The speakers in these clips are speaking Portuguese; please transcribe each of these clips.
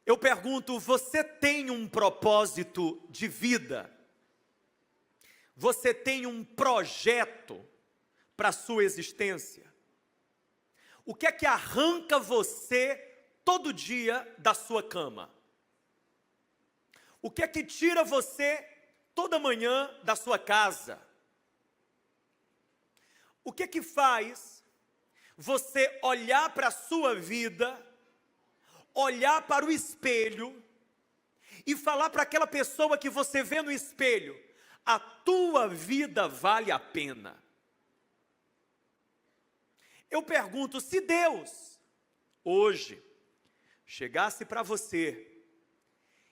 Eu pergunto, você tem um propósito de vida? Você tem um projeto para a sua existência? O que é que arranca você todo dia da sua cama? O que é que tira você toda manhã da sua casa? O que é que faz você olhar para a sua vida, olhar para o espelho e falar para aquela pessoa que você vê no espelho: a tua vida vale a pena? Eu pergunto, se Deus hoje chegasse para você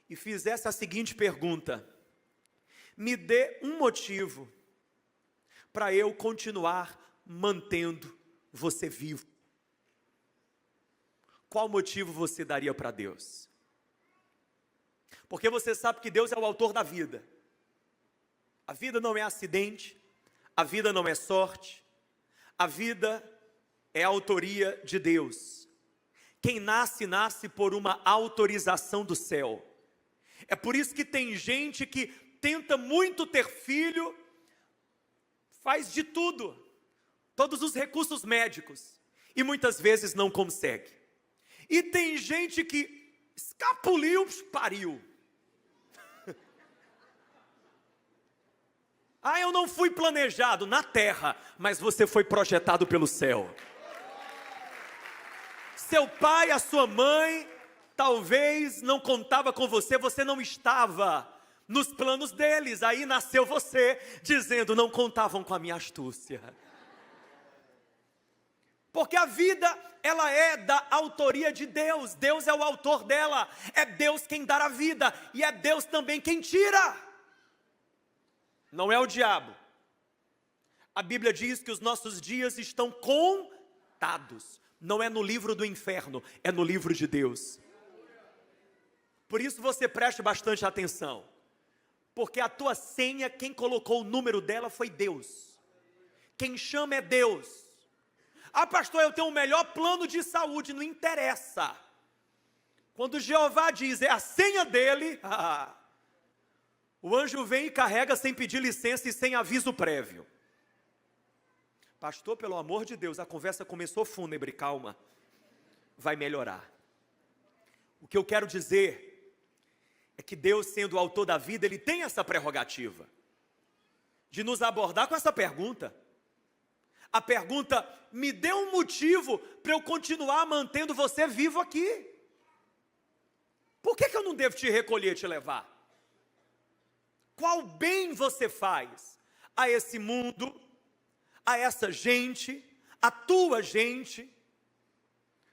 e fizesse a seguinte pergunta: me dê um motivo para eu continuar mantendo você vivo, qual motivo você daria para Deus? Porque você sabe que Deus é o autor da vida. A vida não é acidente, a vida não é sorte, a vida é a autoria de Deus. Quem nasce, nasce por uma autorização do céu. É por isso que tem gente que tenta muito ter filho, faz de tudo, todos os recursos médicos, e muitas vezes não consegue. E tem gente que escapuliu, pariu. Ah, eu não fui planejado na terra, mas você foi projetado pelo céu. Seu pai, a sua mãe, talvez não contava com você, você não estava nos planos deles. Aí nasceu você, dizendo: não contavam com a minha astúcia. Porque a vida, ela é da autoria de Deus. Deus é o autor dela. É Deus quem dá a vida, e é Deus também quem tira. Não é o diabo. A Bíblia diz que os nossos dias estão contados. Não é no livro do inferno, é no livro de Deus. Por isso você preste bastante atenção, porque a tua senha, quem colocou o número dela foi Deus. Quem chama é Deus. Ah, pastor, eu tenho o melhor plano de saúde. Não interessa. Quando Jeová diz é a senha dele, o anjo vem e carrega sem pedir licença e sem aviso prévio. Pastor, pelo amor de Deus, a conversa começou fúnebre, calma, vai melhorar. O que eu quero dizer é que Deus, sendo o autor da vida, Ele tem essa prerrogativa de nos abordar com essa pergunta. A pergunta: me dê um motivo para eu continuar mantendo você vivo aqui. Por que eu não devo te recolher e te levar? Qual bem você faz a esse mundo, a essa gente, a tua gente?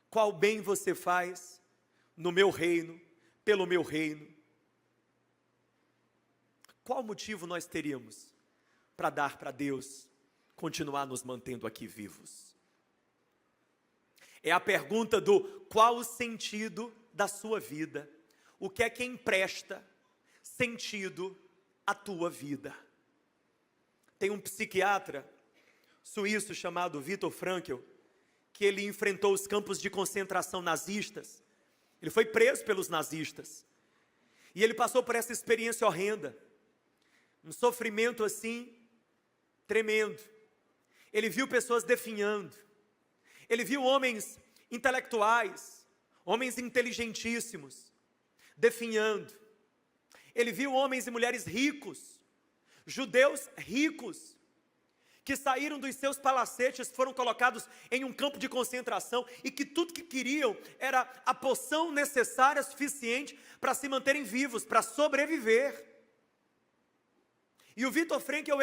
Qual bem você faz no meu reino, pelo meu reino? Qual motivo nós teríamos para dar para Deus continuar nos mantendo aqui vivos? É a pergunta do qual o sentido da sua vida? O que é que empresta sentido à tua vida? Tem um psiquiatra suíço chamado Viktor Frankl, que ele enfrentou os campos de concentração nazistas. Ele foi preso pelos nazistas, e ele passou por essa experiência horrenda, um sofrimento assim, tremendo. Ele viu pessoas definhando, ele viu homens intelectuais, homens inteligentíssimos, definhando. Ele viu homens e mulheres ricos, judeus ricos, que saíram dos seus palacetes, foram colocados em um campo de concentração, e que tudo que queriam era a poção necessária, suficiente para se manterem vivos, para sobreviver. E o Viktor Frankl,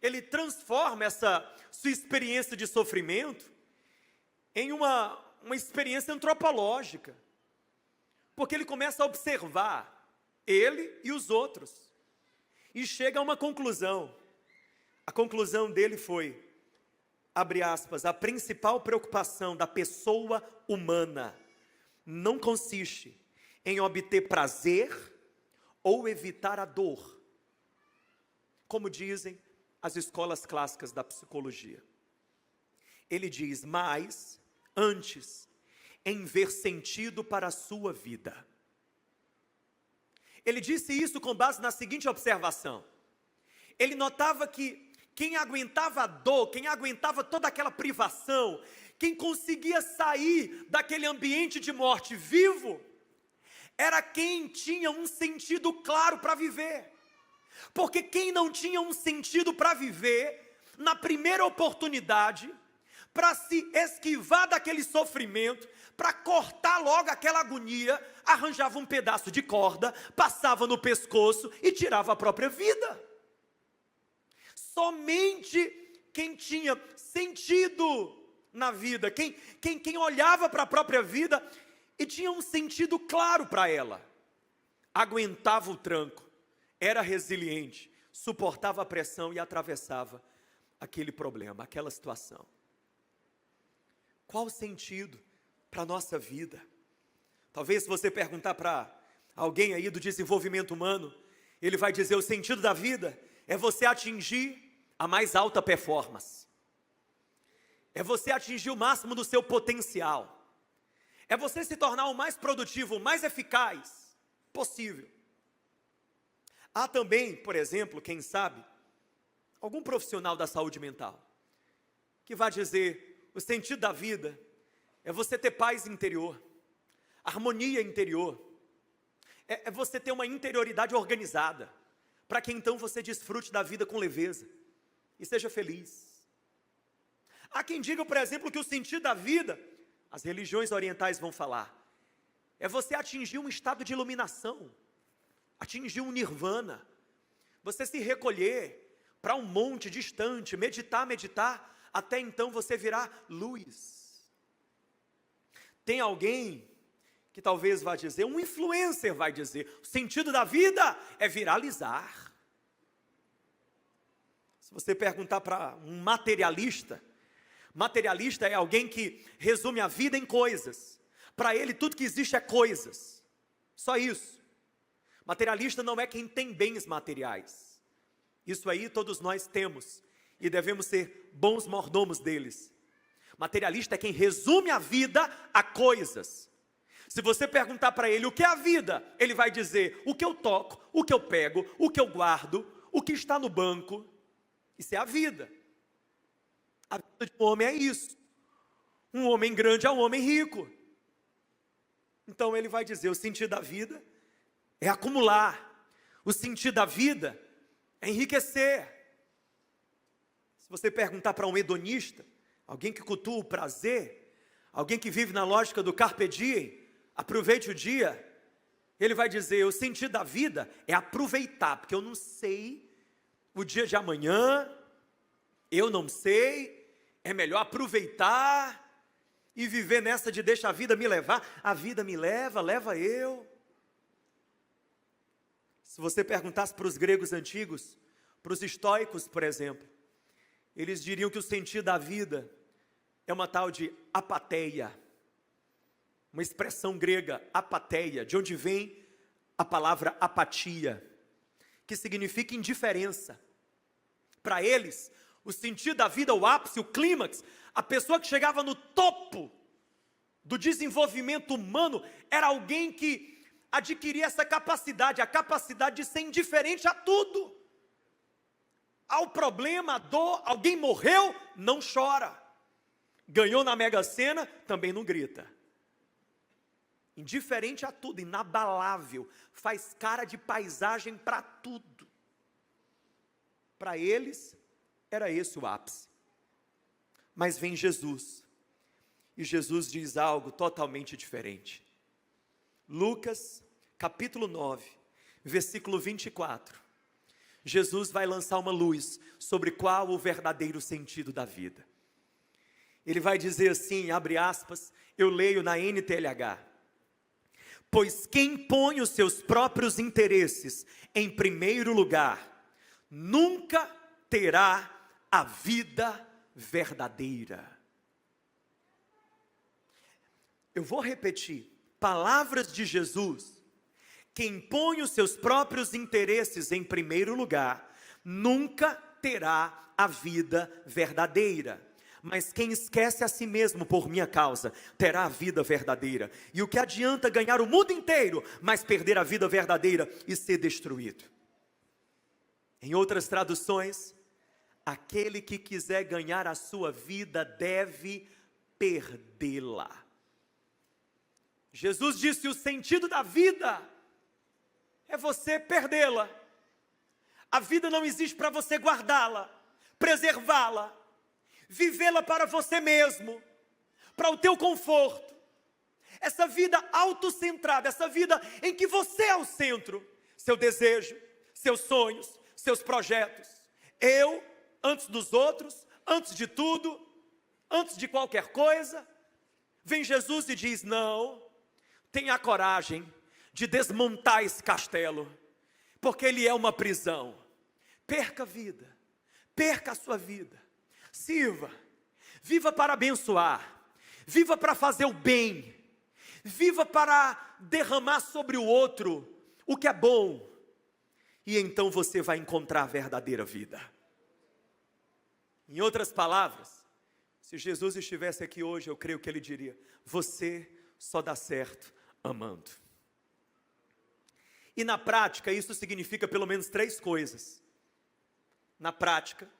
ele transforma essa sua experiência de sofrimento em uma experiência antropológica, porque ele começa a observar ele e os outros, e chega a uma conclusão. A conclusão dele foi, abre aspas, a principal preocupação da pessoa humana não consiste em obter prazer ou evitar a dor, como dizem as escolas clássicas da psicologia. Ele diz, mas antes, em ver sentido para a sua vida. Ele disse isso com base na seguinte observação. Ele notava que quem aguentava a dor, quem aguentava toda aquela privação, quem conseguia sair daquele ambiente de morte vivo, era quem tinha um sentido claro para viver. Porque quem não tinha um sentido para viver, na primeira oportunidade, para se esquivar daquele sofrimento, para cortar logo aquela agonia, arranjava um pedaço de corda, passava no pescoço e tirava a própria vida. Somente quem tinha sentido na vida, quem olhava para a própria vida e tinha um sentido claro para ela, aguentava o tranco, era resiliente, suportava a pressão e atravessava aquele problema, aquela situação. Qual o sentido para a nossa vida? Talvez se você perguntar para alguém aí do desenvolvimento humano, ele vai dizer: o sentido da vida é você atingir a mais alta performance, é você atingir o máximo do seu potencial, é você se tornar o mais produtivo, o mais eficaz possível. Há também, por exemplo, quem sabe, algum profissional da saúde mental, que vai dizer: o sentido da vida é você ter paz interior, harmonia interior, é você ter uma interioridade organizada, para que então você desfrute da vida com leveza e seja feliz. Há quem diga, por exemplo, que o sentido da vida, as religiões orientais vão falar, é você atingir um estado de iluminação, atingir um nirvana, você se recolher para um monte distante, meditar, até então você virar luz. Tem alguém que talvez vá dizer, um influencer vai dizer, o sentido da vida é viralizar. Se você perguntar para um materialista é alguém que resume a vida em coisas. Para ele tudo que existe é coisas, só isso. Materialista não é quem tem bens materiais. Isso aí todos nós temos e devemos ser bons mordomos deles. Materialista é quem resume a vida a coisas. Se você perguntar para ele o que é a vida, ele vai dizer o que eu toco, o que eu pego, o que eu guardo, o que está no banco. Isso é a vida. A vida de um homem é isso. Um homem grande é um homem rico. Então ele vai dizer, o sentido da vida é acumular. O sentido da vida é enriquecer. Se você perguntar para um hedonista, alguém que cultua o prazer, alguém que vive na lógica do carpe diem, aproveite o dia, ele vai dizer, o sentido da vida é aproveitar, porque eu não sei o dia de amanhã, eu não sei, é melhor aproveitar e viver nessa de deixa a vida me levar, a vida me leva, leva eu. Se você perguntasse para os gregos antigos, para os estoicos, por exemplo, eles diriam que o sentido da vida é uma tal de apatheia, uma expressão grega, apatheia, de onde vem a palavra apatia, que significa indiferença. Para eles, o sentido da vida, o ápice, o clímax, a pessoa que chegava no topo do desenvolvimento humano, era alguém que adquiria essa capacidade, a capacidade de ser indiferente a tudo. Ao problema, à dor, alguém morreu, não chora. Ganhou na Mega Sena, também não grita. Indiferente a tudo, inabalável, faz cara de paisagem para tudo. Para eles, era esse o ápice. Mas vem Jesus, e Jesus diz algo totalmente diferente. Lucas, capítulo 9, versículo 24. Jesus vai lançar uma luz sobre qual o verdadeiro sentido da vida. Ele vai dizer assim, abre aspas, eu leio na NTLH. Pois quem põe os seus próprios interesses em primeiro lugar, nunca terá a vida verdadeira. Eu vou repetir, palavras de Jesus, quem põe os seus próprios interesses em primeiro lugar, nunca terá a vida verdadeira. Mas quem esquece a si mesmo por minha causa, terá a vida verdadeira. E o que adianta ganhar o mundo inteiro, mas perder a vida verdadeira e ser destruído? Em outras traduções, aquele que quiser ganhar a sua vida deve perdê-la. Jesus disse: o sentido da vida é você perdê-la. A vida não existe para você guardá-la, preservá-la, vivê-la para você mesmo, para o teu conforto. Essa vida autocentrada, essa vida em que você é o centro, seu desejo, seus sonhos, seus projetos. Eu, antes dos outros, antes de tudo, antes de qualquer coisa. Vem Jesus e diz: não, tenha a coragem de desmontar esse castelo, porque ele é uma prisão. Perca a vida, perca a sua vida, sirva, viva para abençoar, viva para fazer o bem, viva para derramar sobre o outro o que é bom, e então você vai encontrar a verdadeira vida. Em outras palavras, se Jesus estivesse aqui hoje, eu creio que ele diria: você só dá certo amando. E na prática, isso significa pelo menos 3 coisas. Na prática,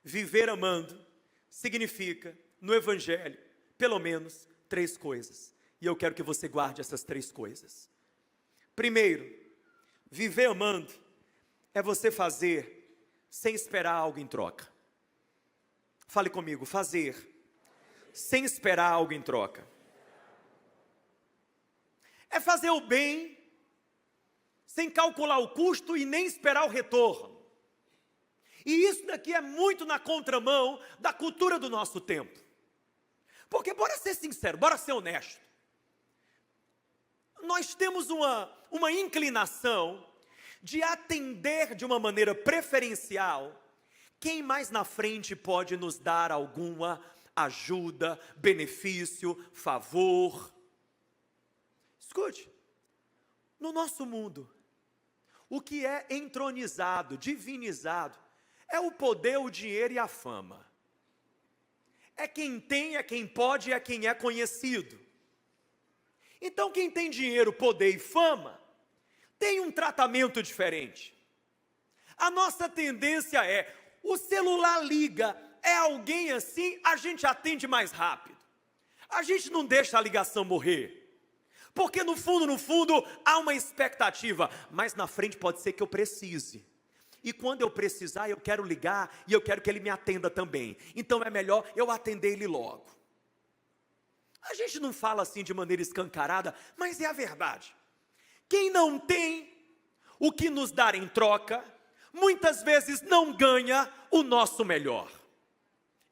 viver amando significa, no Evangelho, pelo menos 3 coisas. E eu quero que você guarde essas 3 coisas. Primeiro, viver amando é você fazer sem esperar algo em troca. Fale comigo: fazer sem esperar algo em troca. É fazer o bem sem calcular o custo e nem esperar o retorno. E isso daqui é muito na contramão da cultura do nosso tempo. Porque, bora ser sincero, bora ser honesto, nós temos uma inclinação de atender de uma maneira preferencial quem mais na frente pode nos dar alguma ajuda, benefício, favor. Escute, no nosso mundo, o que é entronizado, divinizado, é o poder, o dinheiro e a fama. É quem tem, é quem pode, é quem é conhecido. Então quem tem dinheiro, poder e fama, tem um tratamento diferente. A nossa tendência é: o celular liga, é alguém assim, a gente atende mais rápido. A gente não deixa a ligação morrer. Porque no fundo, há uma expectativa. Mas na frente pode ser que eu precise. E quando eu precisar, eu quero ligar e eu quero que ele me atenda também. Então é melhor eu atender ele logo. A gente não fala assim de maneira escancarada, mas é a verdade. Quem não tem o que nos dar em troca, muitas vezes não ganha o nosso melhor.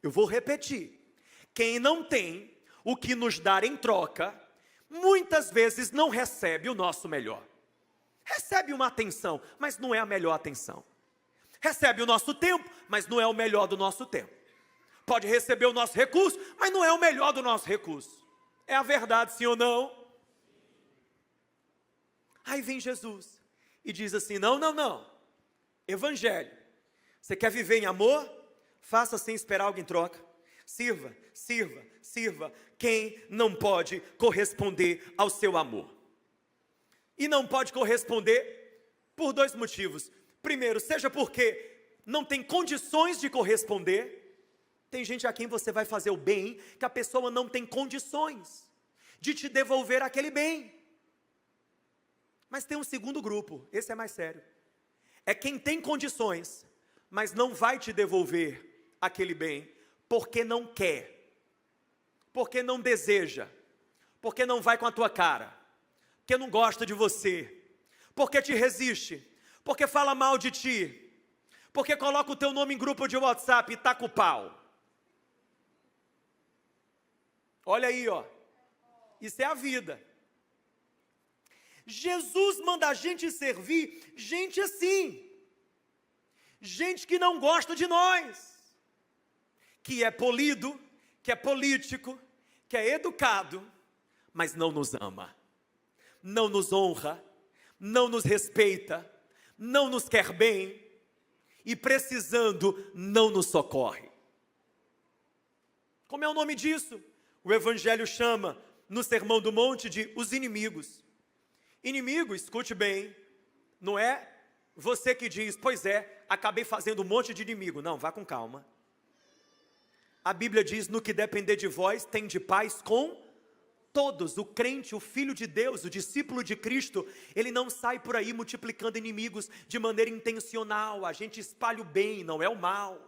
Eu vou repetir: quem não tem o que nos dar em troca, muitas vezes não recebe o nosso melhor. Recebe uma atenção, mas não é a melhor atenção. Recebe o nosso tempo, mas não é o melhor do nosso tempo. Pode receber o nosso recurso, mas não é o melhor do nosso recurso. É a verdade, sim ou não? Aí vem Jesus e diz assim: não. Evangelho. Você quer viver em amor? Faça sem esperar algo em troca. Sirva. Quem não pode corresponder ao seu amor? E não pode corresponder por 2 motivos. Primeiro, seja porque não tem condições de corresponder. Tem gente a quem você vai fazer o bem, que a pessoa não tem condições de te devolver aquele bem. Mas tem um segundo grupo, esse é mais sério. É quem tem condições, mas não vai te devolver aquele bem, porque não quer, porque não deseja, porque não vai com a tua cara, porque não gosta de você, porque te resiste, porque fala mal de ti, porque coloca o teu nome em grupo de WhatsApp e taca o pau. Olha aí, ó. Isso é a vida. Jesus manda a gente servir gente assim. Gente que não gosta de nós. Que é polido, que é político, que é educado, mas não nos ama. Não nos honra, não nos respeita, não nos quer bem e precisando não nos socorre. Como é o nome disso? O Evangelho chama, no Sermão do Monte, de os inimigos. Inimigo, escute bem, não é você que diz, pois é, acabei fazendo um monte de inimigo. Não, vá com calma. A Bíblia diz, no que depender de vós, tende paz com todos. O crente, o filho de Deus, o discípulo de Cristo, ele não sai por aí multiplicando inimigos de maneira intencional. A gente espalha o bem, não é o mal.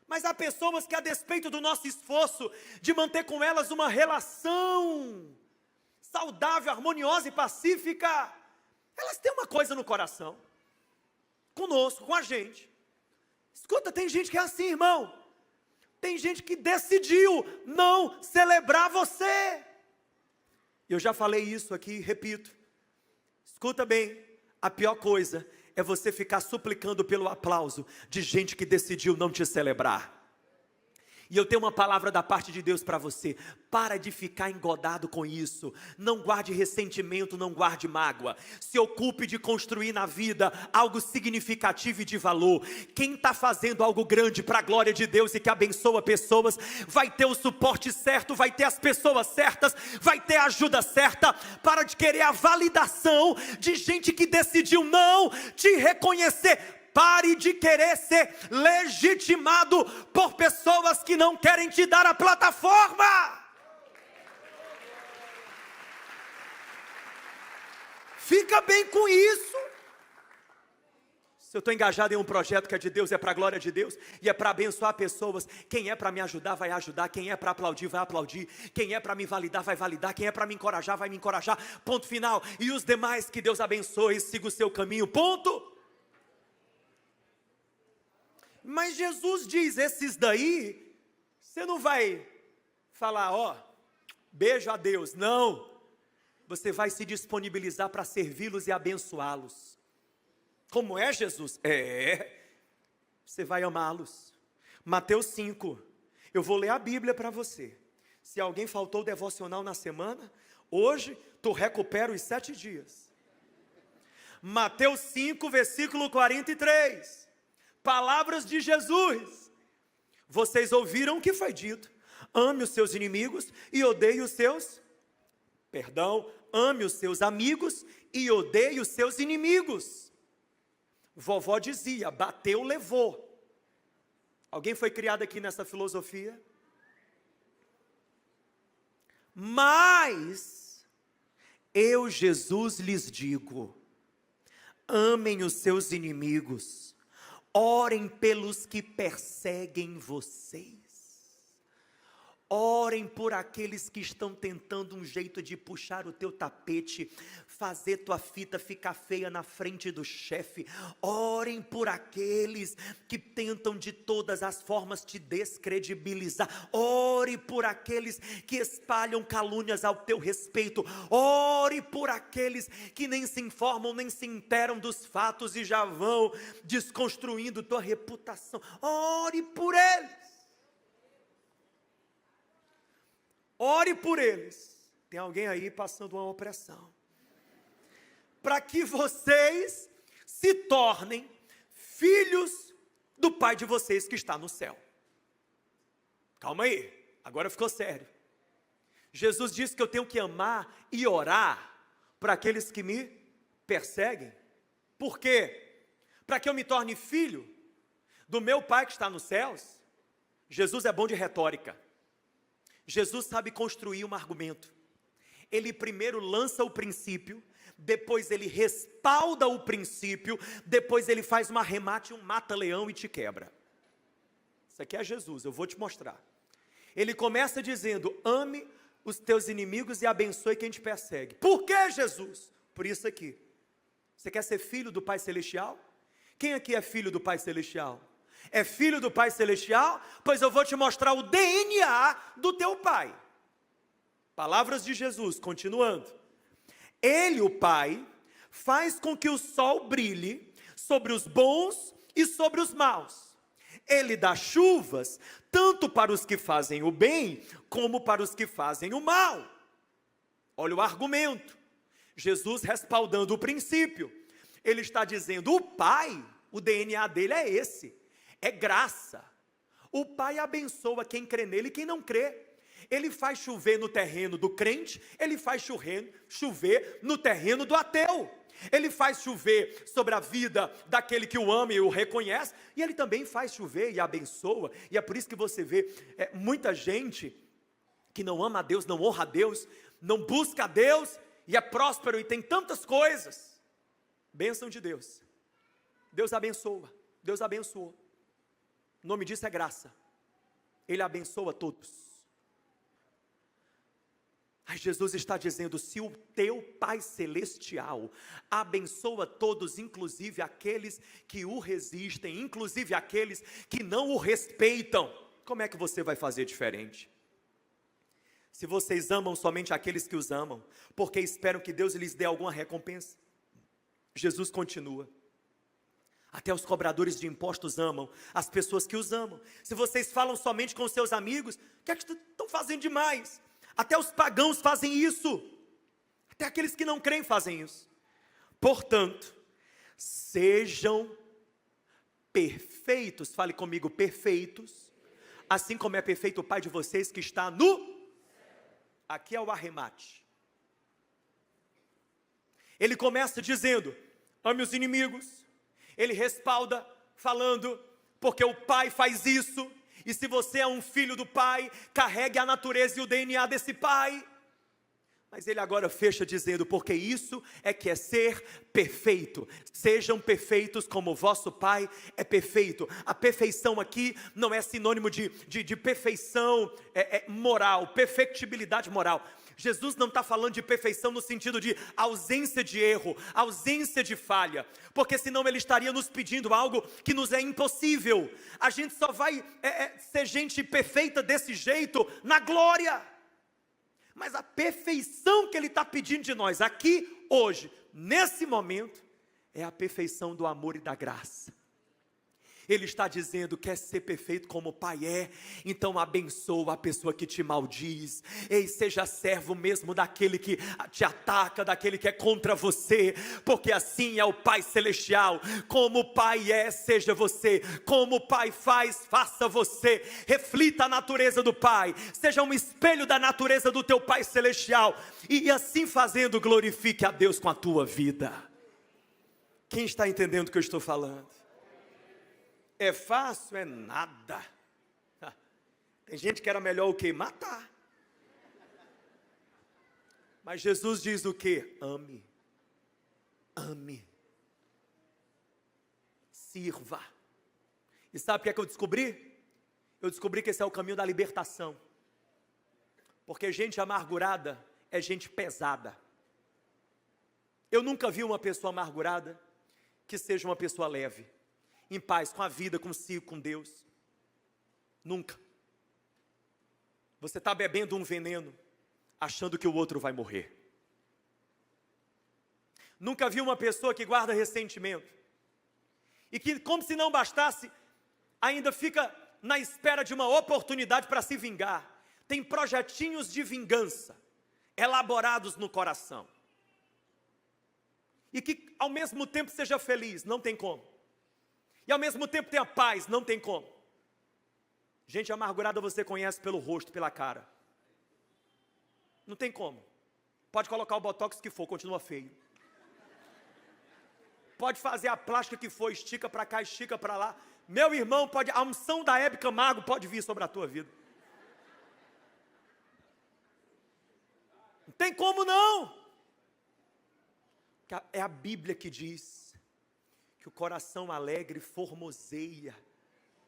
Mas há pessoas que, a despeito do nosso esforço de manter com elas uma relação saudável, harmoniosa e pacífica, elas têm uma coisa no coração, conosco, com a gente. Escuta, tem gente que é assim, irmão. Tem gente que decidiu não celebrar você. Eu já falei isso aqui, repito. Escuta bem, a pior coisa é você ficar suplicando pelo aplauso de gente que decidiu não te celebrar. E eu tenho uma palavra da parte de Deus para você. Para de ficar engodado com isso. Não guarde ressentimento, não guarde mágoa. Se ocupe de construir na vida algo significativo e de valor. Quem está fazendo algo grande para a glória de Deus e que abençoa pessoas, vai ter o suporte certo, vai ter as pessoas certas, vai ter a ajuda certa. Para de querer a validação de gente que decidiu não te reconhecer. Pare de querer ser legitimado por pessoas que não querem te dar a plataforma. Fica bem com isso. Se eu estou engajado em um projeto que é de Deus, é para a glória de Deus, e é para abençoar pessoas, quem é para me ajudar, vai ajudar, quem é para aplaudir, vai aplaudir, quem é para me validar, vai validar, quem é para me encorajar, vai me encorajar, ponto final. E os demais, que Deus abençoe, siga o seu caminho, ponto. Mas Jesus diz, esses daí, você não vai falar, ó, beijo a Deus, não. Você vai se disponibilizar para servi-los e abençoá-los. Como é, Jesus? Você vai amá-los. Mateus 5, eu vou ler a Bíblia para você. Se alguém faltou o devocional na semana, hoje tu recupera os 7 dias. Mateus 5, versículo 43. Palavras de Jesus. Vocês ouviram o que foi dito. Ame os seus inimigos e odeie os seus... ame os seus amigos e odeie os seus inimigos. Vovó dizia, bateu, levou. Alguém foi criado aqui nessa filosofia? Mas eu, Jesus, lhes digo, amem os seus inimigos. Orem pelos que perseguem vocês. Orem por aqueles que estão tentando um jeito de puxar o teu tapete, fazer tua fita ficar feia na frente do chefe. Orem por aqueles que tentam de todas as formas te descredibilizar. Ore por aqueles que espalham calúnias ao teu respeito. Ore por aqueles que nem se informam, nem se interam dos fatos e já vão desconstruindo tua reputação. Ore por eles. Ore por eles. Tem alguém aí passando uma opressão. Para que vocês se tornem filhos do Pai de vocês que está no céu. Calma aí, agora ficou sério. Jesus disse que eu tenho que amar e orar para aqueles que me perseguem. Por quê? Para que eu me torne filho do meu Pai que está nos céus. Jesus é bom de retórica. Jesus sabe construir um argumento. Ele primeiro lança o princípio, depois ele respalda o princípio, depois ele faz um arremate, um mata-leão e te quebra. Isso aqui é Jesus, eu vou te mostrar. Ele começa dizendo, ame os teus inimigos e abençoe quem te persegue. Por que, Jesus? Por isso aqui. Você quer ser filho do Pai Celestial? Quem aqui é filho do Pai Celestial? É filho do Pai Celestial? Pois eu vou te mostrar o DNA do teu Pai. Palavras de Jesus, continuando. Ele, o Pai, faz com que o sol brilhe sobre os bons e sobre os maus. Ele dá chuvas, tanto para os que fazem o bem, como para os que fazem o mal. Olha o argumento. Jesus respaldando o princípio. Ele está dizendo, o Pai, o DNA dele é esse. É graça. O Pai abençoa quem crê nele e quem não crê. Ele faz chover no terreno do crente, ele faz chover no terreno do ateu. Ele faz chover sobre a vida daquele que o ama e o reconhece, e ele também faz chover e abençoa. E é por isso que você vê muita gente que não ama a Deus, não honra a Deus, não busca a Deus, e é próspero e tem tantas coisas. Bênção de Deus. Deus abençoa, Deus abençoou. O nome disso é graça. Ele abençoa todos. Aí Jesus está dizendo, se o teu Pai Celestial abençoa todos, inclusive aqueles que o resistem, inclusive aqueles que não o respeitam, como é que você vai fazer diferente? Se vocês amam somente aqueles que os amam, porque esperam que Deus lhes dê alguma recompensa? Jesus continua, até os cobradores de impostos amam as pessoas que os amam. Se vocês falam somente com seus amigos, o que é que estão fazendo demais? Até os pagãos fazem isso, até aqueles que não creem fazem isso. Portanto, sejam perfeitos, fale comigo, perfeitos, assim como é perfeito o Pai de vocês que está no... Aqui é o arremate. Ele começa dizendo, ame os inimigos. Ele respalda falando, porque o Pai faz isso. E se você é um filho do Pai, carregue a natureza e o DNA desse Pai. Mas ele agora fecha dizendo, porque isso é que é ser perfeito. Sejam perfeitos como o vosso Pai é perfeito. A perfeição aqui não é sinônimo de perfeição moral, perfectibilidade moral. Jesus não está falando de perfeição no sentido de ausência de erro, ausência de falha, porque senão ele estaria nos pedindo algo que nos é impossível. A gente só vai ser gente perfeita desse jeito na glória. Mas a perfeição que ele está pedindo de nós aqui, hoje, nesse momento, é a perfeição do amor e da graça. Ele está dizendo, quer ser perfeito como o Pai é, então abençoa a pessoa que te maldiz. Ei, seja servo mesmo daquele que te ataca, daquele que é contra você, porque assim é o Pai Celestial. Como o Pai é, seja você. Como o Pai faz, faça você. Reflita a natureza do Pai, seja um espelho da natureza do teu Pai Celestial, e assim fazendo, glorifique a Deus com a tua vida. Quem está entendendo o que eu estou falando? É fácil? É nada. Tem gente que era melhor o que? Matar. Mas Jesus diz o que? Ame. Ame. Sirva. E sabe o que é que eu descobri? Eu descobri que esse é o caminho da libertação. Porque gente amargurada é gente pesada. Eu nunca vi uma pessoa amargurada que seja uma pessoa leve, em paz com a vida, consigo, com Deus. Nunca. Você está bebendo um veneno, achando que o outro vai morrer. Nunca vi uma pessoa que guarda ressentimento, e que, como se não bastasse, ainda fica na espera de uma oportunidade para se vingar. Tem projetinhos de vingança, elaborados no coração. E que ao mesmo tempo seja feliz, não tem como. E ao mesmo tempo tenha paz, não tem como. Gente amargurada você conhece pelo rosto, pela cara. Não tem como. Pode colocar o botox que for, continua feio. Pode fazer a plástica que for, estica para cá, estica para lá. Meu irmão, a unção da Hebe Camargo pode vir sobre a tua vida. Não tem como não. É a Bíblia que diz que o coração alegre formoseia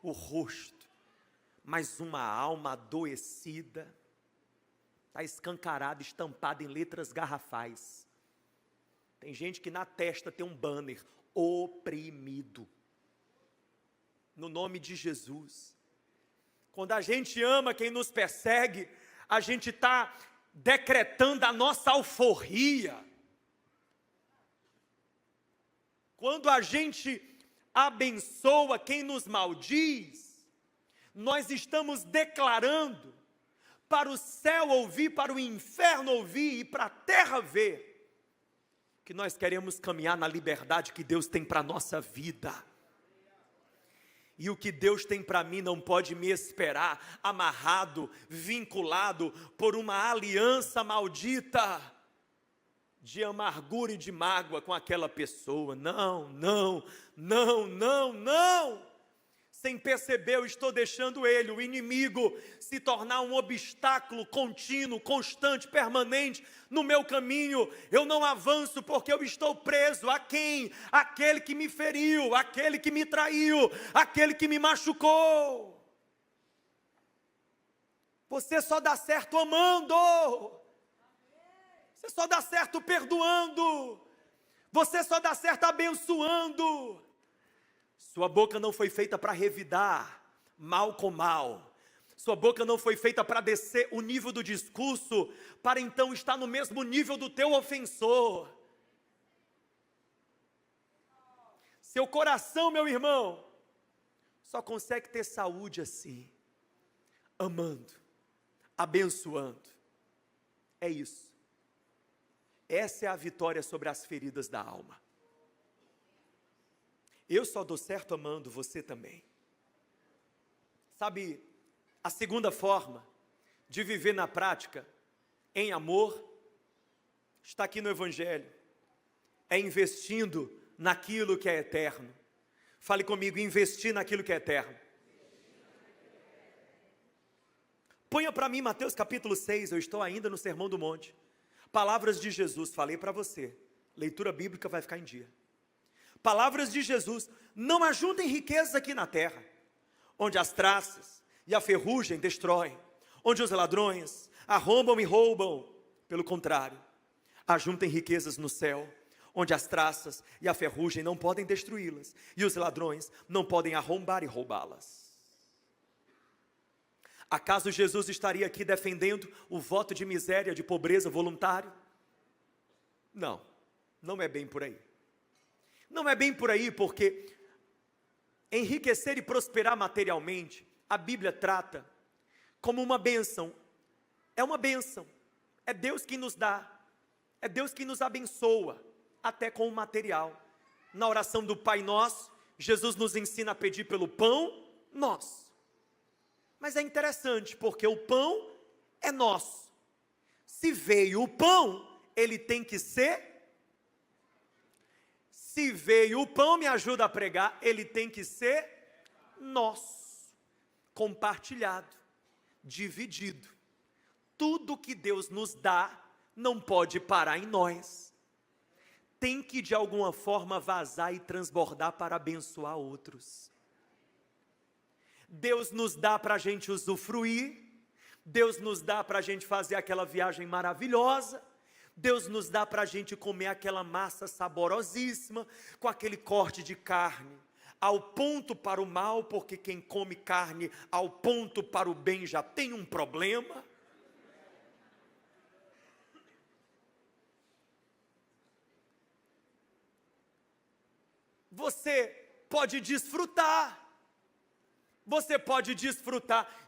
o rosto, mas uma alma adoecida está escancarada, estampada em letras garrafais. Tem gente que na testa tem um banner, oprimido, no nome de Jesus. Quando a gente ama quem nos persegue, a gente está decretando a nossa alforria. Quando a gente abençoa quem nos maldiz, nós estamos declarando para o céu ouvir, para o inferno ouvir e para a terra ver, que nós queremos caminhar na liberdade que Deus tem para a nossa vida. E o que Deus tem para mim não pode me esperar amarrado, vinculado por uma aliança maldita de amargura e de mágoa com aquela pessoa. Não, não, não, não, não. Sem perceber, eu estou deixando ele, o inimigo, se tornar um obstáculo contínuo, constante, permanente no meu caminho. Eu não avanço porque eu estou preso a quem? Aquele que me feriu, aquele que me traiu, aquele que me machucou. Você só dá certo amando. Você só dá certo perdoando. Você só dá certo abençoando. Sua boca não foi feita para revidar mal com mal. Sua boca não foi feita para descer o nível do discurso, para então estar no mesmo nível do teu ofensor. Seu coração, meu irmão, só consegue ter saúde assim, amando, abençoando. É isso. Essa é a vitória sobre as feridas da alma. Eu só dou certo amando, você também. Sabe, a segunda forma de viver na prática, em amor, está aqui no Evangelho. É investindo naquilo que é eterno. Fale comigo, investir naquilo que é eterno. Ponha para mim Mateus capítulo 6, eu estou ainda no Sermão do Monte. Palavras de Jesus, falei para você. Leitura bíblica vai ficar em dia. Palavras de Jesus: não ajuntem riquezas aqui na terra, onde as traças e a ferrugem destroem, onde os ladrões arrombam e roubam. Pelo contrário, ajuntem riquezas no céu, onde as traças e a ferrugem não podem destruí-las, e os ladrões não podem arrombar e roubá-las. Acaso Jesus estaria aqui defendendo o voto de miséria, de pobreza voluntário? Não, não é bem por aí. Não é bem por aí, porque enriquecer e prosperar materialmente, a Bíblia trata como uma bênção. É uma bênção. É Deus quem nos dá. É Deus quem nos abençoa, até com o material. Na oração do Pai Nosso, Jesus nos ensina a pedir pelo pão nosso. Mas é interessante, porque o pão é nosso. Se veio o pão, ele tem que ser. Se veio o pão, me ajuda a pregar, ele tem que ser nosso, compartilhado, dividido. Tudo que Deus nos dá não pode parar em nós. Tem que de alguma forma vazar e transbordar para abençoar outros. Deus nos dá para a gente usufruir, Deus nos dá para a gente fazer aquela viagem maravilhosa, Deus nos dá para a gente comer aquela massa saborosíssima, com aquele corte de carne, ao ponto para o mal, porque quem come carne ao ponto para o bem já tem um problema. Você pode desfrutar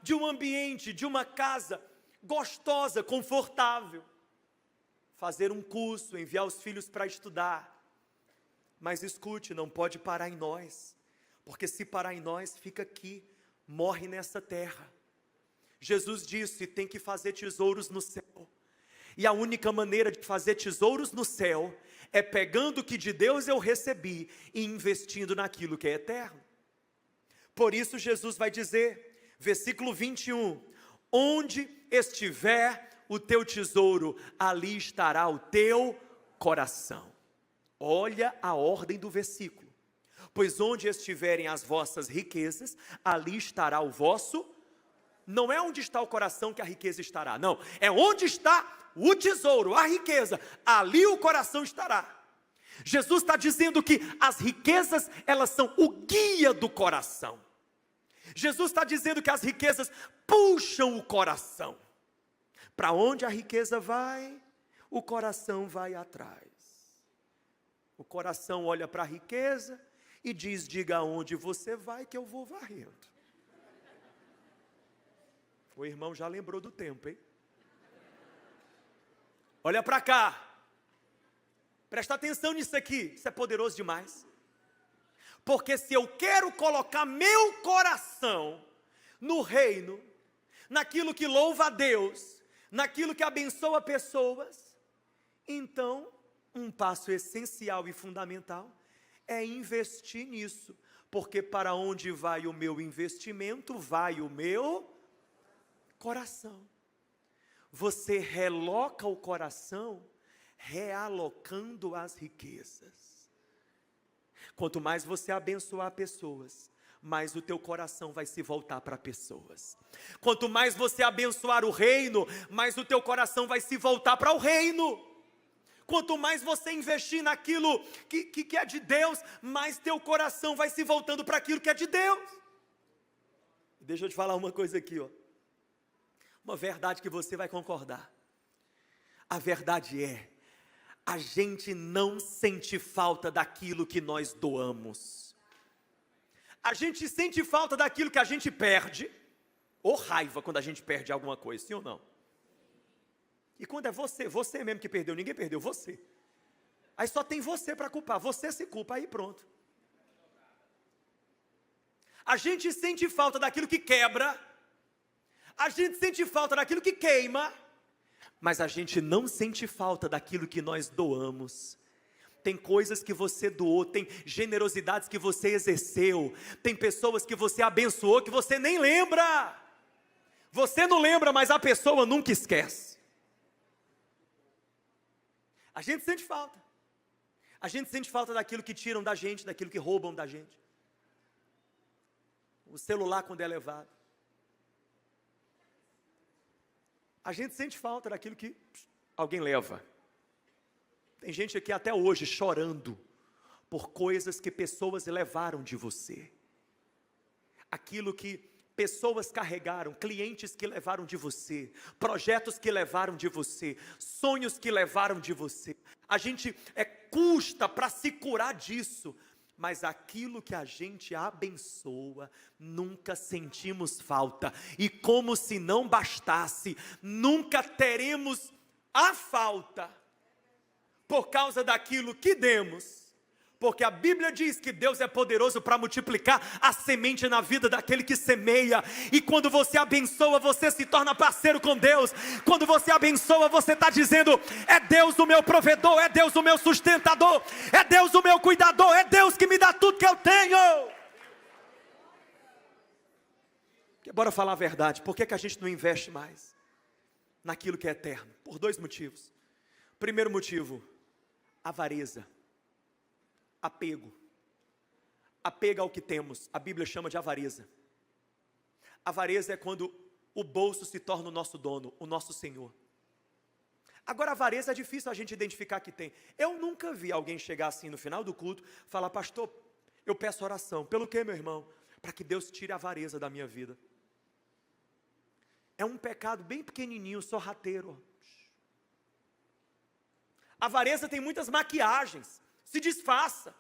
de um ambiente, de uma casa gostosa, confortável, fazer um curso, enviar os filhos para estudar, mas escute, não pode parar em nós, porque se parar em nós, fica aqui, morre nessa terra. Jesus disse, tem que fazer tesouros no céu, e a única maneira de fazer tesouros no céu, é pegando o que de Deus eu recebi, e investindo naquilo que é eterno. Por isso Jesus vai dizer, versículo 21, onde estiver o teu tesouro, ali estará o teu coração. Olha a ordem do versículo. Pois onde estiverem as vossas riquezas, ali estará o vosso. Não é onde está o coração que a riqueza estará, não. É onde está o tesouro, a riqueza, ali o coração estará. Jesus está dizendo que as riquezas, elas são o guia do coração. Jesus está dizendo que as riquezas puxam o coração. Para onde a riqueza vai, o coração vai atrás. O coração olha para a riqueza e diz, diga aonde você vai que eu vou varrendo. O irmão já lembrou do tempo, hein? Olha para cá. Presta atenção nisso aqui, isso é poderoso demais. Porque se eu quero colocar meu coração no reino, naquilo que louva a Deus, naquilo que abençoa pessoas, então um passo essencial e fundamental é investir nisso. Porque para onde vai o meu investimento, vai o meu coração. Você reloca o coração, realocando as riquezas. Quanto mais você abençoar pessoas, mais o teu coração vai se voltar para pessoas. Quanto mais você abençoar o reino, mais o teu coração vai se voltar para o reino. Quanto mais você investir naquilo que é de Deus, mais teu coração vai se voltando para aquilo que é de Deus. Deixa eu te falar uma coisa aqui, ó. Uma verdade que você vai concordar. A verdade é, a gente não sente falta daquilo que nós doamos. A gente sente falta daquilo que a gente perde, ou raiva quando a gente perde alguma coisa, sim ou não? E quando é você mesmo que perdeu, ninguém perdeu, você. Aí só tem você para culpar, você se culpa, aí pronto. A gente sente falta daquilo que quebra, a gente sente falta daquilo que queima, mas a gente não sente falta daquilo que nós doamos. Tem coisas que você doou, tem generosidades que você exerceu, tem pessoas que você abençoou que você nem lembra. Você não lembra, mas a pessoa nunca esquece. A gente sente falta. A gente sente falta daquilo que tiram da gente, daquilo que roubam da gente. O celular quando é levado. A gente sente falta daquilo que alguém leva. Tem gente aqui até hoje chorando por coisas que pessoas levaram de você. Aquilo que pessoas carregaram, clientes que levaram de você, projetos que levaram de você, sonhos que levaram de você. A gente custa para se curar disso, mas aquilo que a gente abençoa, nunca sentimos falta. E como se não bastasse, nunca teremos a falta por causa daquilo que demos. Porque a Bíblia diz que Deus é poderoso para multiplicar a semente na vida daquele que semeia. E quando você abençoa, você se torna parceiro com Deus. Quando você abençoa, você está dizendo: é Deus o meu provedor, é Deus o meu sustentador, é Deus o meu cuidador, é Deus que me dá tudo que eu tenho. Bora falar a verdade, por que a gente não investe mais naquilo que é eterno? Por dois motivos. Primeiro motivo, avareza. Apego. Apego ao que temos. A Bíblia chama de avareza. Avareza é quando o bolso se torna o nosso dono, o nosso senhor. Agora, avareza é difícil a gente identificar que tem. Eu nunca vi alguém chegar assim no final do culto, falar: pastor, eu peço oração. Pelo quê, meu irmão? Para que Deus tire a avareza da minha vida. É um pecado bem pequenininho, sorrateiro. A avareza tem muitas maquiagens. Se disfarça,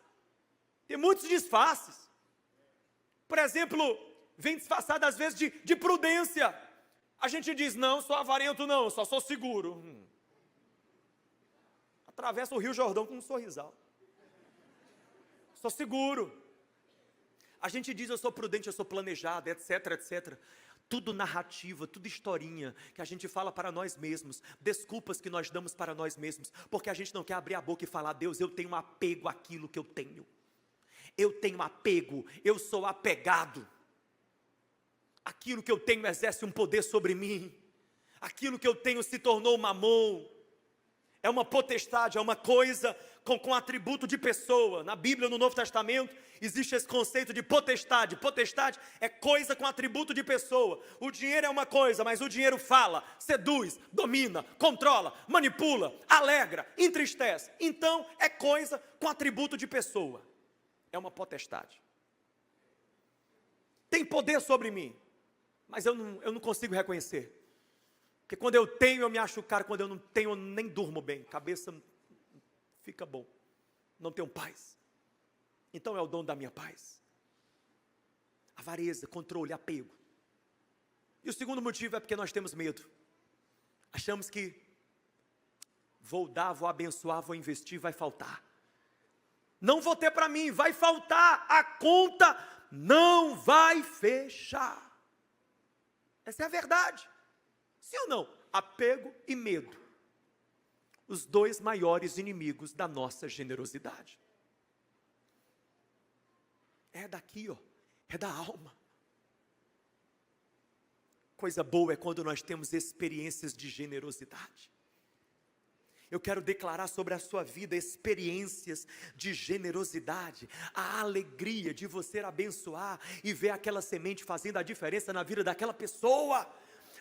tem muitos disfarces. Por exemplo, vem disfarçado às vezes de prudência. A gente diz: não, sou avarento não, só sou seguro. Atravessa o Rio Jordão com um sorrisal. Sou seguro. A gente diz: eu sou prudente, eu sou planejado, etc, etc. Tudo narrativa, tudo historinha, que a gente fala para nós mesmos, desculpas que nós damos para nós mesmos, porque a gente não quer abrir a boca e falar: Deus, eu tenho um apego àquilo que eu tenho. Eu tenho apego, eu sou apegado. Aquilo que eu tenho exerce um poder sobre mim. Aquilo que eu tenho se tornou mamon. É uma potestade, é uma coisa com atributo de pessoa. Na Bíblia, no Novo Testamento, existe esse conceito de potestade. Potestade é coisa com atributo de pessoa. O dinheiro é uma coisa, mas o dinheiro fala, seduz, domina, controla, manipula, alegra, entristece. Então, é coisa com atributo de pessoa. É uma potestade. Tem poder sobre mim, mas eu não consigo reconhecer. Porque quando eu tenho, eu me acho caro. Quando eu não tenho, eu nem durmo bem. Cabeça fica bom. Não tenho paz. Então é o dono da minha paz. Avareza, controle, apego. E o segundo motivo é porque nós temos medo. Achamos que vou dar, vou abençoar, vou investir, vai faltar. não vou ter para mim, vai faltar, a conta não vai fechar. Essa é a verdade. Sim ou não? Apego e medo, os dois maiores inimigos da nossa generosidade. É daqui, ó, é da alma. Coisa boa é quando nós temos experiências de generosidade. Eu quero declarar sobre a sua vida experiências de generosidade, a alegria de você abençoar e ver aquela semente fazendo a diferença na vida daquela pessoa.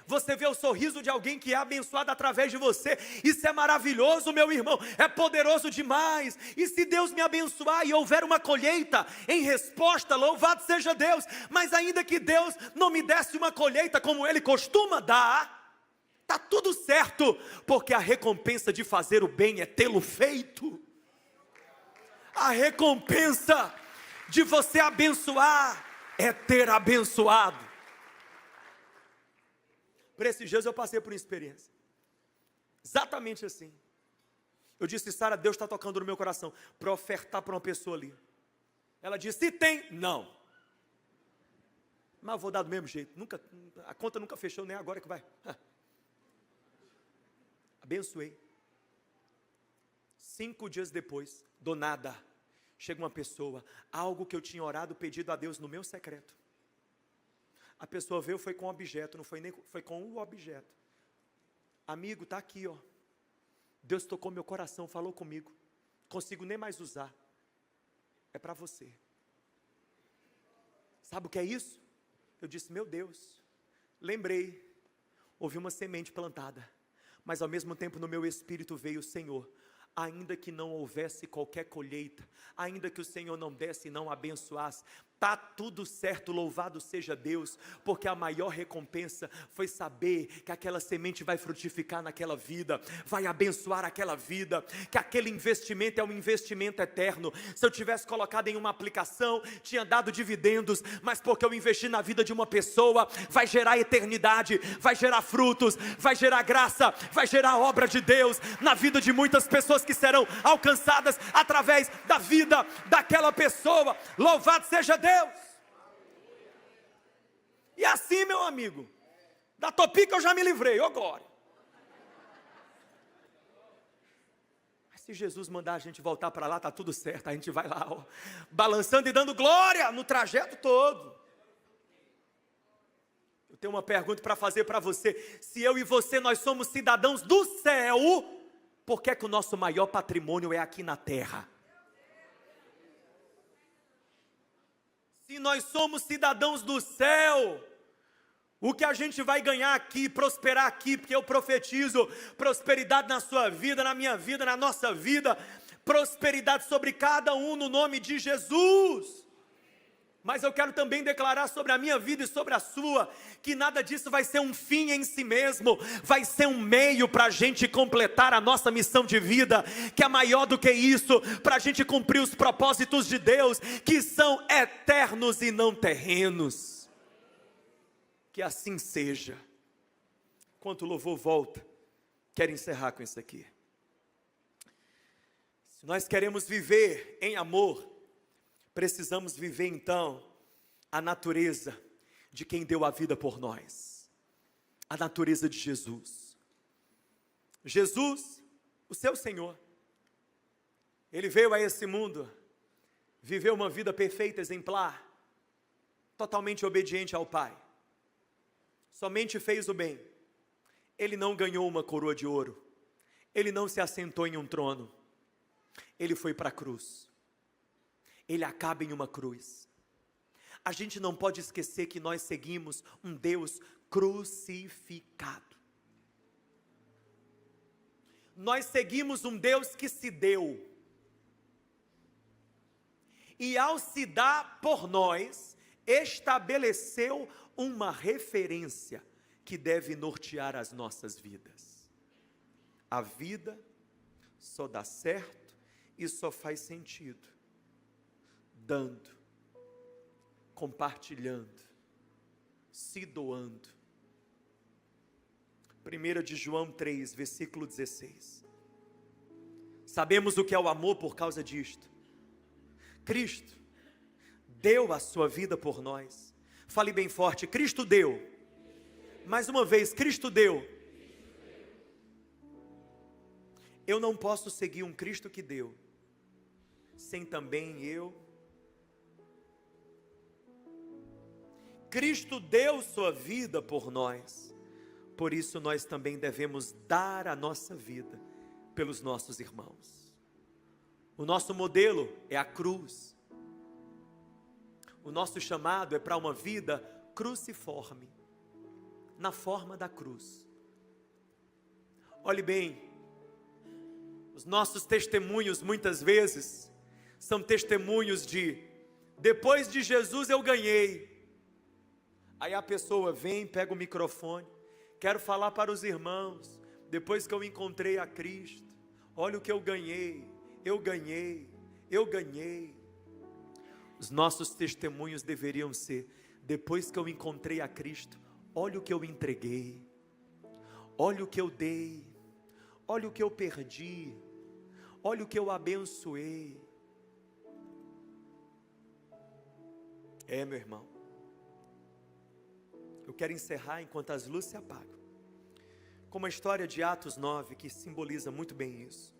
Você vê o sorriso de alguém que é abençoado através de você, isso é maravilhoso, meu irmão, é poderoso demais. E se Deus me abençoar e houver uma colheita em resposta, louvado seja Deus. Mas ainda que Deus não me desse uma colheita como Ele costuma dar, está tudo certo, porque a recompensa de fazer o bem é tê-lo feito. A recompensa de você abençoar é ter abençoado. Por esses dias eu passei por uma experiência exatamente assim. Eu disse: Sara, Deus está tocando no meu coração para ofertar para uma pessoa ali. Ela disse: se tem, não. Mas eu vou dar do mesmo jeito, a conta nunca fechou, nem agora que vai. Abençoei. 5 dias depois, do nada, chega uma pessoa, algo que eu tinha orado, pedido a Deus no meu secreto. A pessoa veio, foi com o objeto, não foi nem, foi com o objeto. Amigo, está aqui, ó. Deus tocou meu coração, falou comigo. Consigo nem mais usar. É para você. Sabe o que é isso? Eu disse: meu Deus. Lembrei. Houve uma semente plantada. Mas ao mesmo tempo no meu espírito veio: Senhor, ainda que não houvesse qualquer colheita, ainda que o Senhor não desse e não abençoasse, está tudo certo, louvado seja Deus, porque a maior recompensa foi saber que aquela semente vai frutificar naquela vida, vai abençoar aquela vida, que aquele investimento é um investimento eterno. Se eu tivesse colocado em uma aplicação, tinha dado dividendos, mas porque eu investi na vida de uma pessoa, vai gerar eternidade, vai gerar frutos, vai gerar graça, vai gerar obra de Deus na vida de muitas pessoas que serão alcançadas através da vida daquela pessoa. Louvado seja Deus. E assim, meu amigo, da topica eu já me livrei, ó glória. Mas se Jesus mandar a gente voltar para lá, está tudo certo, a gente vai lá, ó, balançando e dando glória no trajeto todo. Eu tenho uma pergunta para fazer para você: se eu e você, nós somos cidadãos do céu, por que é que o nosso maior patrimônio é aqui na terra? Se nós somos cidadãos do céu, o que a gente vai ganhar aqui, prosperar aqui, porque eu profetizo prosperidade na sua vida, na minha vida, na nossa vida, prosperidade sobre cada um no nome de Jesus. Mas eu quero também declarar sobre a minha vida e sobre a sua, que nada disso vai ser um fim em si mesmo, vai ser um meio para a gente completar a nossa missão de vida, que é maior do que isso, para a gente cumprir os propósitos de Deus, que são eternos e não terrenos. Que assim seja. Enquanto o louvor volta, quero encerrar com isso aqui. Se nós queremos viver em amor, precisamos viver então a natureza de quem deu a vida por nós, a natureza de Jesus. Jesus, o seu Senhor, Ele veio a esse mundo, viveu uma vida perfeita, exemplar, totalmente obediente ao Pai, somente fez o bem. Ele não ganhou uma coroa de ouro, Ele não se assentou em um trono, Ele foi para a cruz. Ele acaba em uma cruz. A gente não pode esquecer que nós seguimos um Deus crucificado. Nós seguimos um Deus que se deu. E ao se dar por nós, estabeleceu uma referência que deve nortear as nossas vidas. A vida só dá certo e só faz sentido dando, compartilhando, se doando. 1 de João 3, versículo 16. Sabemos o que é o amor por causa disto. Cristo deu a sua vida por nós. Fale bem forte, Cristo deu. Mais uma vez, Cristo deu. Eu não posso seguir um Cristo que deu, sem também eu. Cristo deu sua vida por nós, por isso nós também devemos dar a nossa vida pelos nossos irmãos. O nosso modelo é a cruz. O nosso chamado é para uma vida cruciforme, na forma da cruz. Olhe bem, os nossos testemunhos muitas vezes são testemunhos de: depois de Jesus eu ganhei. Aí a pessoa vem, pega o microfone, quero falar para os irmãos, depois que eu encontrei a Cristo, olha o que eu ganhei, eu ganhei, eu ganhei. Os nossos testemunhos deveriam ser: depois que eu encontrei a Cristo, olha o que eu entreguei, olha o que eu dei, olha o que eu perdi, olha o que eu abençoei. Meu irmão, eu quero encerrar enquanto as luzes se apagam, com uma história de Atos 9, que simboliza muito bem isso.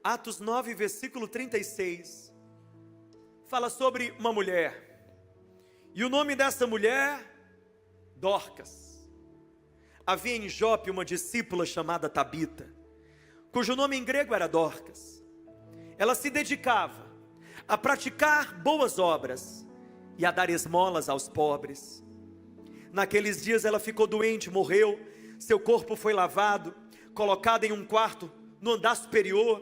Atos 9, versículo 36, fala sobre uma mulher, e o nome dessa mulher, Dorcas. Havia em Jope uma discípula chamada Tabita, cujo nome em grego era Dorcas. Ela se dedicava a praticar boas obras e a dar esmolas aos pobres. Naqueles dias ela ficou doente, morreu, seu corpo foi lavado, colocado em um quarto no andar superior.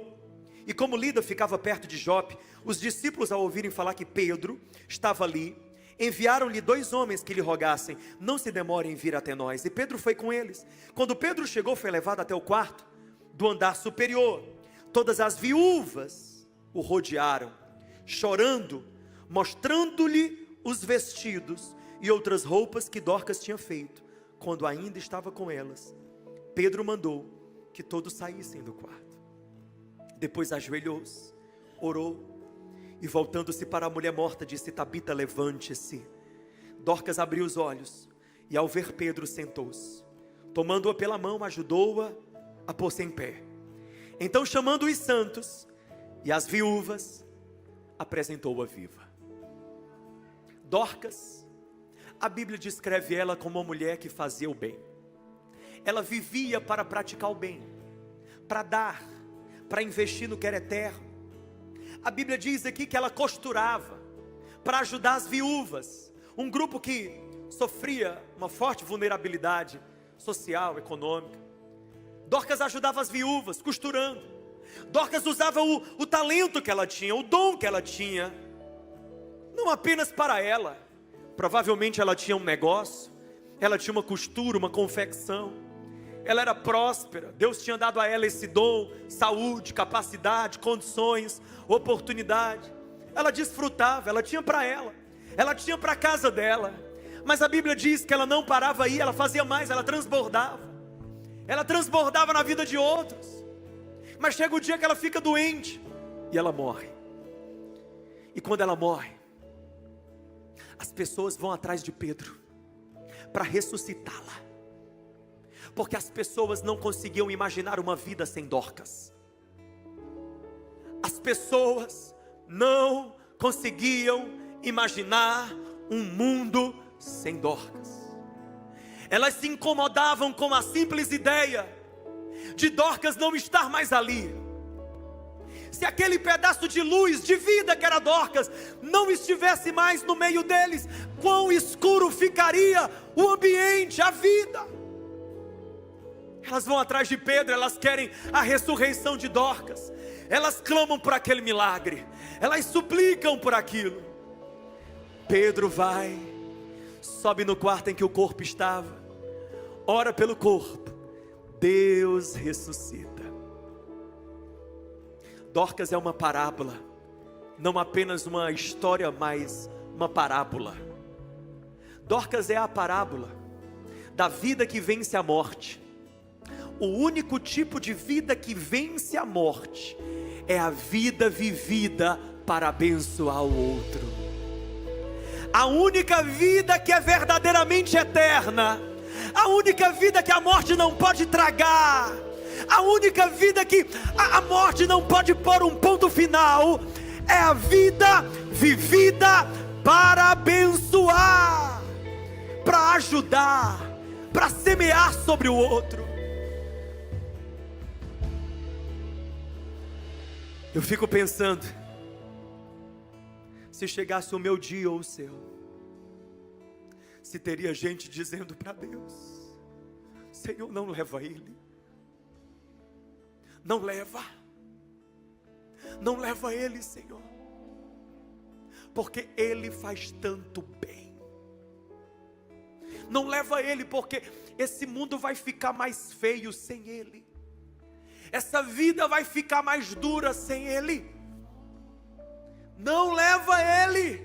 E como Lida ficava perto de Jope, os discípulos, ao ouvirem falar que Pedro estava ali, enviaram-lhe 2 homens que lhe rogassem: não se demore em vir até nós. E Pedro foi com eles. Quando Pedro chegou, foi levado até o quarto do andar superior. Todas as viúvas o rodearam, chorando, mostrando-lhe os vestidos e outras roupas que Dorcas tinha feito quando ainda estava com elas. Pedro mandou que todos saíssem do quarto. Depois ajoelhou-se, orou e, voltando-se para a mulher morta, disse: Tabita, levante-se. Dorcas abriu os olhos e, ao ver Pedro, sentou-se. Tomando-a pela mão, ajudou-a a pôr-se em pé. Então, chamando os santos e as viúvas, apresentou-a viva. Dorcas, a Bíblia descreve ela como uma mulher que fazia o bem. Ela vivia para praticar o bem, para dar, para investir no que era eterno. A Bíblia diz aqui que ela costurava para ajudar as viúvas, um grupo que sofria uma forte vulnerabilidade social, econômica. Dorcas ajudava as viúvas costurando. Dorcas usava o talento que ela tinha, o dom que ela tinha, não apenas para ela. Provavelmente ela tinha um negócio, ela tinha uma costura, uma confecção, ela era próspera, Deus tinha dado a ela esse dom, saúde, capacidade, condições, oportunidade. Ela desfrutava, ela tinha para ela tinha para a casa dela. Mas a Bíblia diz que ela não parava aí, ela fazia mais, ela transbordava na vida de outros. Mas chega o dia que ela fica doente e ela morre. E quando ela morre, as pessoas vão atrás de Pedro para ressuscitá-la, porque as pessoas não conseguiam imaginar uma vida sem Dorcas. As pessoas não conseguiam imaginar um mundo sem Dorcas. Elas se incomodavam com a simples ideia de Dorcas não estar mais ali. Se aquele pedaço de luz, de vida que era Dorcas, não estivesse mais no meio deles, quão escuro ficaria o ambiente, a vida. Elas vão atrás de Pedro, elas querem a ressurreição de Dorcas, elas clamam por aquele milagre, elas suplicam por aquilo. Pedro vai, sobe no quarto em que o corpo estava, ora pelo corpo, Deus ressuscita. Dorcas é uma parábola, não apenas uma história, mas uma parábola. Dorcas é a parábola da vida que vence a morte. O único tipo de vida que vence a morte é a vida vivida para abençoar o outro. A única vida que é verdadeiramente eterna, a única vida que a morte não pode tragar, a única vida que a morte não pode pôr um ponto final, é a vida vivida para abençoar, para ajudar, para semear sobre o outro. Eu fico pensando, se chegasse o meu dia ou o seu, se teria gente dizendo para Deus: Senhor, não leva ele, não leva ele, Senhor, porque ele faz tanto bem. Não leva ele, porque esse mundo vai ficar mais feio sem ele, essa vida vai ficar mais dura sem ele. Não leva ele,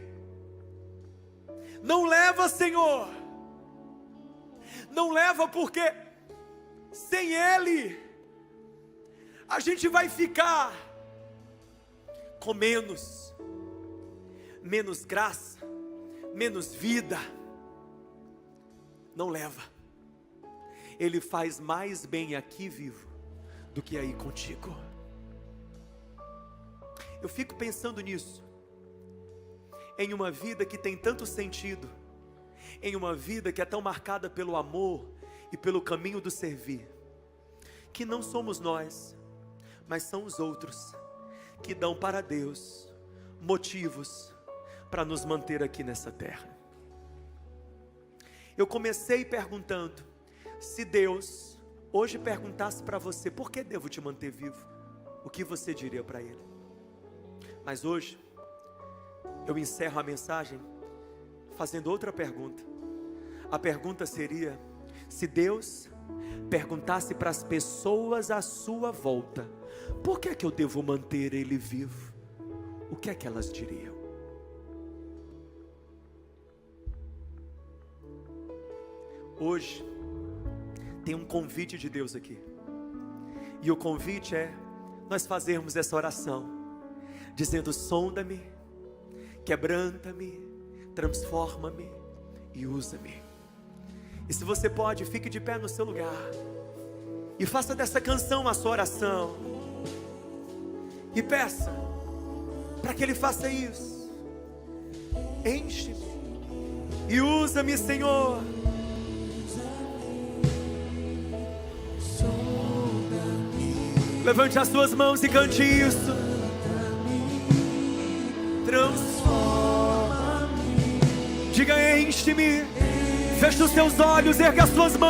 não leva, Senhor, não leva, porque sem ele a gente vai ficar com menos graça, menos vida. Não leva, ele faz mais bem aqui vivo do que aí contigo. Eu fico pensando nisso, em uma vida que tem tanto sentido, em uma vida que é tão marcada pelo amor e pelo caminho do servir, que não somos nós, mas são os outros que dão para Deus motivos para nos manter aqui nessa terra. Eu comecei perguntando: se Deus hoje perguntasse para você, por que devo te manter vivo? O que você diria para Ele? Mas hoje, eu encerro a mensagem fazendo outra pergunta. A pergunta seria: se Deus perguntasse para as pessoas à sua volta, por que é que eu devo manter Ele vivo? O que é que elas diriam? Hoje, tem um convite de Deus aqui. E o convite é nós fazermos essa oração, dizendo: sonda-me, quebranta-me, transforma-me e usa-me. E se você pode, fique de pé no seu lugar e faça dessa canção a sua oração, e peça para que Ele faça isso. Enche-me e usa-me, Senhor. Levante as suas mãos e cante isso. Transforma-me. Diga: enche-me. Feche os seus olhos, erga as suas mãos.